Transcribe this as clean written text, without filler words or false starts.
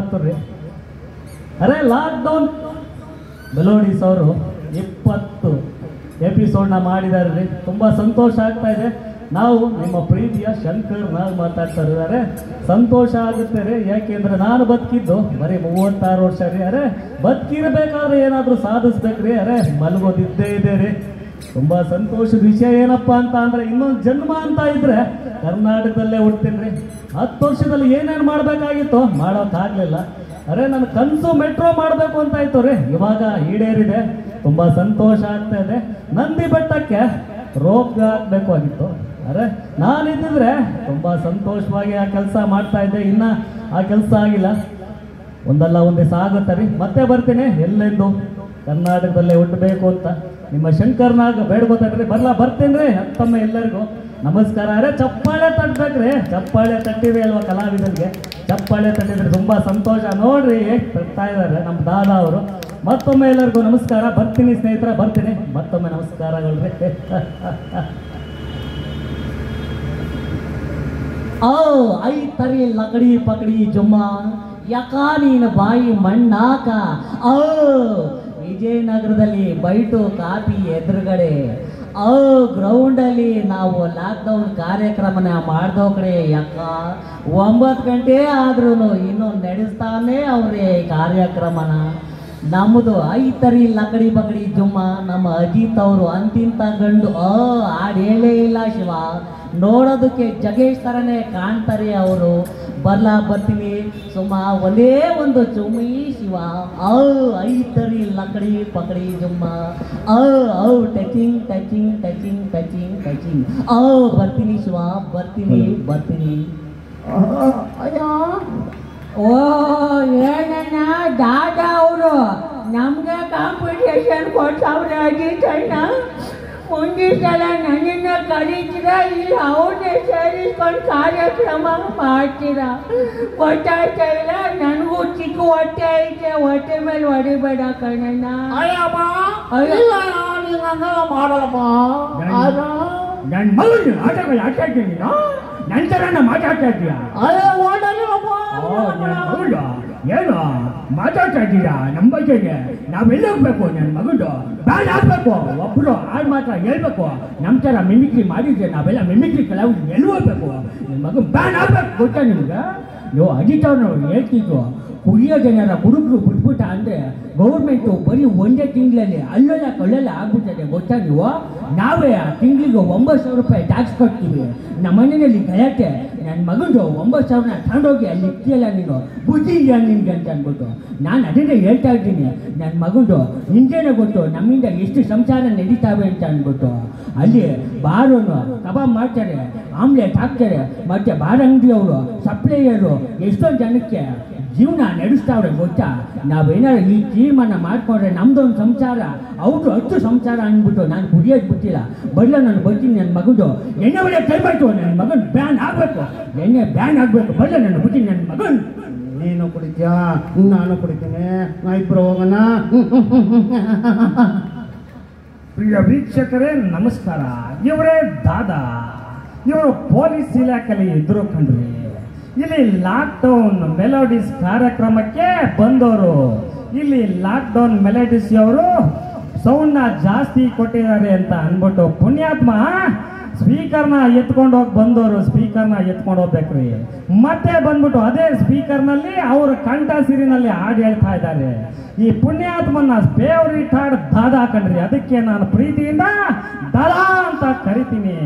ಮಾಡ್ತಾರೆ. ಅರೆ lockdown melodies ಅವರು 20 ಎಪಿಸೋಡ್ನ ಮಾಡಿದ್ದಾರೆ ರೀ. ತುಂಬ ಸಂತೋಷ ಆಗ್ತಾ ಇದೆ. ನಾವು ನಿಮ್ಮ ಪ್ರೀತಿಯ ಶಂಕರ್ ನಾಗ್ ಮಾತಾಡ್ತಾ ಇದ್ದಾರೆ. ಸಂತೋಷ ಆಗುತ್ತೆ ರೀ. ಯಾಕೆಂದ್ರೆ ನಾನು ಬದುಕಿದ್ದು ಬರೀ 36 ವರ್ಷ ರೀ. ಅರೆ ಬದುಕಿರ್ಬೇಕಾದ್ರೆ ಏನಾದರೂ ಸಾಧಿಸ್ಬೇಕ್ರಿ. ಅರೆ ಮಲಗೋದಿದ್ದೇ ಇದೆ ರೀ. ತುಂಬ ಸಂತೋಷದ ವಿಷಯ ಏನಪ್ಪ ಅಂತ ಅಂದರೆ ಇನ್ನೊಂದು ಜನ್ಮ ಅಂತ ಇದ್ರೆ ಕರ್ನಾಟಕದಲ್ಲೇ ಹುಡ್ತೀನಿ ರೀ. 10 ವರ್ಷದಲ್ಲಿ ಏನೇನು ಮಾಡಬೇಕಾಗಿತ್ತು ಮಾಡೋಕ್ಕಾಗಲಿಲ್ಲ. ಅರೆ ನನ್ನ ಕನಸು ಮೆಟ್ರೋ ಮಾಡಬೇಕು ಅಂತ ಆಯ್ತು ರೀ. ಇವಾಗ ಈಡೇರಿದೆ. ತುಂಬ ಸಂತೋಷ ಆಗ್ತಾ ಇದೆ. ನಂದಿ ಬೆಟ್ಟಕ್ಕೆ ರೋಪ್ ಹಾಕಬೇಕು ಆಗಿತ್ತು. ಅರೆ ನಾನಿದ್ದಿದ್ರೆ ತುಂಬ ಸಂತೋಷವಾಗಿ ಆ ಕೆಲಸ ಮಾಡ್ತಾ ಇದ್ದೆ. ಇನ್ನು ಆ ಕೆಲಸ ಆಗಿಲ್ಲ. ಒಂದಲ್ಲ ಒಂದು ದಿವಸ ಆಗುತ್ತೆ ರೀ. ಮತ್ತೆ ಬರ್ತೀನಿ. ಎಲ್ಲೆಂದು ಕರ್ನಾಟಕದಲ್ಲೇ ಹುಟ್ಟಬೇಕು ಅಂತ ನಿಮ್ಮ ಶಂಕರ್ನಾಗ ಬೇಡ್ಕೋತಾಡ್ರಿ. ಬರ್ತೀನಿ ರೀ. ಮತ್ತೊಮ್ಮೆ ಎಲ್ಲರಿಗೂ ನಮಸ್ಕಾರ. ಅರೆ ಚಪ್ಪಾಳೆ ತಟ್ಟಬೇಕ್ರಿ. ಚಪ್ಪಾಳೆ ತಟ್ಟಿದೆ ಅಲ್ವಾ ಕಲಾವಿದರಿಗೆ. ಚಪ್ಪಾಳೆ ತಟ್ಟಿದ್ರೆ ತುಂಬ ಸಂತೋಷ. ನೋಡ್ರಿ ಹೇಗೆ ತಟ್ತಾ ಇದ್ದಾರೆ ನಮ್ಮ ದಾದಾ ಅವರು. ಮತ್ತೊಮ್ಮೆ ಎಲ್ಲರಿಗೂ ನಮಸ್ಕಾರ. ಬರ್ತೀನಿ ಸ್ನೇಹಿತರ, ಬರ್ತೀನಿ. ಮತ್ತೊಮ್ಮೆ ನಮಸ್ಕಾರಗಳು ರೀ. ಐ ತರಿ ಲಕಡಿ ಪಕಡಿ ಜುಮ್ಮ ಯಾಕ ನೀನು ಬಾಯಿ ಮಣ್ಣಾಕ. ವಿಜಯನಗರದಲ್ಲಿ ಬೈಟು ಕಾಫಿ ಎದುರುಗಡೆ ಗ್ರೌಂಡಲ್ಲಿ ನಾವು ಲಾಕ್ಡೌನ್ ಕಾರ್ಯಕ್ರಮನ ಮಾಡ್ದೋ ಕಡೆ ಯಾಕ 9 ಗಂಟೆ ಆದ್ರೂ ಇನ್ನೂ ನಡೆಸ್ತಾನೆ ಅವ್ರೆ ಕಾರ್ಯಕ್ರಮನ. ನಮ್ಮದು ಐತರಿ ಲಕಡಿ ಬಕಡಿ ಜುಮ್ಮ. ನಮ್ಮ ಅಜಿತ್ ಅವರು ಅಂತಿಂತ ಗಂಡು ಹಾಡು ಹೇಳೇ ಇಲ್ಲ ಶಿವ. ನೋಡೋದಕ್ಕೆ ಜಗೇಶ್ ಥರನೇ ಕಾಣ್ತಾರೆ ಅವರು. ಬರ್ತೀನಿ ಸುಮ್ಮ ಒಂದೇ ಒಂದು ಚುಮ್ಮಿ ಶಿವ. ಐತರಿ ಲಕಡಿ ಪಕಡಿ ಜುಮ್ಮ. Touching touching touching touching touching. ಬರ್ತೀನಿ ಶಿವ. ಬರ್ತೀನಿ. ಅಯ್ಯೋ ಓ ಏನಣ್ಣ ದಾದಾ ಅವರು ನಮ್ಗೆ ಕಾಂಪಿಟೇಷನ್ ಕೊಡ್ತಾವ್ರೆ ಅಜಿತ್ ಅಣ್ಣ. ಮುಂದಿನ ಸಲ ನನ್ನನ್ನು ಕರೀತೀರಾ ಇಲ್ಲ ಅವ್ರನ್ನೇ ಸೇರಿಸ್ಕೊಂಡು ಕಾರ್ಯಕ್ರಮ ಮಾಡ್ತೀರಾ? ಗೊತ್ತಾಯ್ತಾ ಇಲ್ಲ. ನನಗೂ ಚಿಕ್ಕ ಹೊಟ್ಟೆ ಐತೆ. ಹೊಟ್ಟೆ ಮೇಲೆ ಹೊಡಿಬೇಡ ಕಣಣ್ಣ. ಮಾಡಲ್ಲಪ್ಪ. ನನ್ನ ಮಗನ ಆಟಾಡ್ತೀನಿ. ನಂತರ ಮಾತಾಡ್ತಾ ಇದ್ದೀಯ? ಏನು ಮಾತಾಡ್ತಾ ಇದ್ದೀರಾ ನಮ್ಮ ಬಗ್ಗೆಗೆ? ನಾವೆಲ್ಲ ಹೋಗ್ಬೇಕು? ನನ್ನ ಮಗಂದು ಬ್ಯಾನ್ ಹಾಕ್ಬೇಕು. ಒಬ್ಬರು ಆಡ್ ಮಾತ್ರ ಹೇಳ್ಬೇಕು. ನಮ್ಮ ಥರ ಮಿಮಿಕ್ರಿ ಮಾಡಿದ್ರೆ ನಾವೆಲ್ಲ ಮಿಮಿಕ್ರಿ ಕಲಾವಿದ್ರು ಎಲ್ಲಿ ಹೋಗ್ಬೇಕು? ನನ್ನ ಮಗನ ಬ್ಯಾನ್ ಹಾಕ್ಬೇಕು. ಗೊತ್ತಾ ನಿಮ್ಗೆ? ನೀವು ಅಜಿತವ್ರನ್ನ ಹೇಳ್ತಿದ್ರು ಕುಡಿಯೋ ಜನರ ಹುಡುಗರು ಬಿಟ್ಬಿಟ್ಟ ಅಂದರೆ ಗೌರ್ಮೆಂಟು ಬರೀ ಒಂದೇ ತಿಂಗಳಲ್ಲಿ ಅಲ್ಲೆಲ್ಲ ಕಳ್ಳೆಲ್ಲ ಆಗ್ಬಿಡ್ತದೆ. ಗೊತ್ತಾ ನೀವು? ನಾವೇ ತಿಂಗಳಿಗೆ 9,000 ರೂಪಾಯಿ ಟ್ಯಾಕ್ಸ್ ಕಟ್ತೀವಿ. ನಮ್ಮ ಮನೆಯಲ್ಲಿ ಗಲಾಟೆ. ನನ್ನ ಮಗಂದು 9,000ನ ತಗೊಂಡೋಗಿ ಅಲ್ಲಿ ಇಕ್ತಿಯಲ್ಲ ನೀನು, ಬುದ್ಧಿ ಇದೆಯಾ ನಿನ್ಗೆ ಅಂತ ಅಂದ್ಬಿಟ್ಟು ನಾನು ಅದನ್ನೇ ಹೇಳ್ತಾ ಇದ್ದೀನಿ. ನನ್ನ ಮಗಂದು ನಿಂಗೇನೆ ಗೊತ್ತು ನಮ್ಮಿಂದ ಎಷ್ಟು ಸಂಸಾರ ನಡೀತಾವೆ ಅಂತ ಅಂದ್ಬಿಟ್ಟು. ಅಲ್ಲಿ ಬಾರನ್ನು ಕಬಾಬ್ ಮಾಡ್ತಾರೆ, ಆಮ್ಲೆಟ್ ಹಾಕ್ತಾರೆ. ಮತ್ತು ಬಾರ್ ಅಂಗಡಿಯವರು ಸಪ್ಲೈಯರು ಎಷ್ಟೊಂದು ಜನಕ್ಕೆ ಜೀವನ ನಡೆಸ್ತಾವ್ರೆ. ಗೊತ್ತಾ? ನಾವೇನಾದ್ರು ಈ ತೀರ್ಮಾನ ಮಾಡ್ಕೊಂಡ್ರೆ ನಮ್ದೊಂದು ಸಂಸಾರ, ಅವ್ರದ್ದು 10 ಸಂಸಾರ ಅಂದ್ಬಿಟ್ಟು ನಾನು ಕುಡಿಯೋದು ಬಿಟ್ಟಿಲ್ಲ. ನಾನು ಬರ್ತೀನಿ. ನನ್ನ ಮಗಂದು ಎಣ್ಣೆ ಒಳ್ಳೆ ಕೈಬಾಯ್ತು. ನನ್ನ ಮಗನ್ ಬ್ಯಾನ್ ಆಗಬೇಕು. ಎಣ್ಣೆ ಬ್ಯಾನ್ ಆಗಬೇಕು. ನಾನು ಬಿಡ್ತೀನಿ. ನನ್ನ ಮಗನ್ ನೀನು ಕುಡಿತೀಯಾ? ನಾನು ಕುಡಿತೀನಿ. ಇಬ್ಬರು ಹೋಗೋಣ. ಪ್ರಿಯ ವೀಕ್ಷಕರೇ ನಮಸ್ಕಾರ. ಇವರೇ ದಾದಾ. ಇವರು ಪೊಲೀಸ್ ಇಲಾಖೆಯಲ್ಲಿ ಇದ್ರು ಕಂಡ್ರಿ. ಇಲ್ಲಿ ಲಾಕ್ಡೌನ್ ಮೆಲೋಡಿಸ್ ಕಾರ್ಯಕ್ರಮಕ್ಕೆ ಬಂದವರು. ಇಲ್ಲಿ ಲಾಕ್ಡೌನ್ ಮೆಲೋಡಿಸ್ ಅವರು ಸೌಂಡ್ನ ಜಾಸ್ತಿ ಕೊಟ್ಟಿದ್ದಾರೆ ಅಂತ ಅಂದ್ಬಿಟ್ಟು ಪುಣ್ಯಾತ್ಮ ಸ್ಪೀಕರ್ನ ಎತ್ಕೊಂಡು ಹೋಗಿ ಬಂದವರು. ಸ್ಪೀಕರ್ನ ಎತ್ಕೊಂಡು ಹೋಗ್ಬೇಕ್ರಿ. ಮತ್ತೆ ಬಂದ್ಬಿಟ್ಟು ಅದೇ ಸ್ಪೀಕರ್ನಲ್ಲಿ ಅವ್ರ ಕಂಠ ಸಿರಿನಲ್ಲಿ ಹಾಡು ಹೇಳ್ತಾ ಇದ್ದಾರೆ. ಈ ಪುಣ್ಯಾತ್ಮನ ಫೇವ್ರೇಟ್ ಹಾಡು ದಾದಾ ಕಂಡ್ರಿ. ಅದಕ್ಕೆ ನಾನು ಪ್ರೀತಿಯಿಂದ ದಾದಾ ಅಂತ ಕರಿತೀನಿ.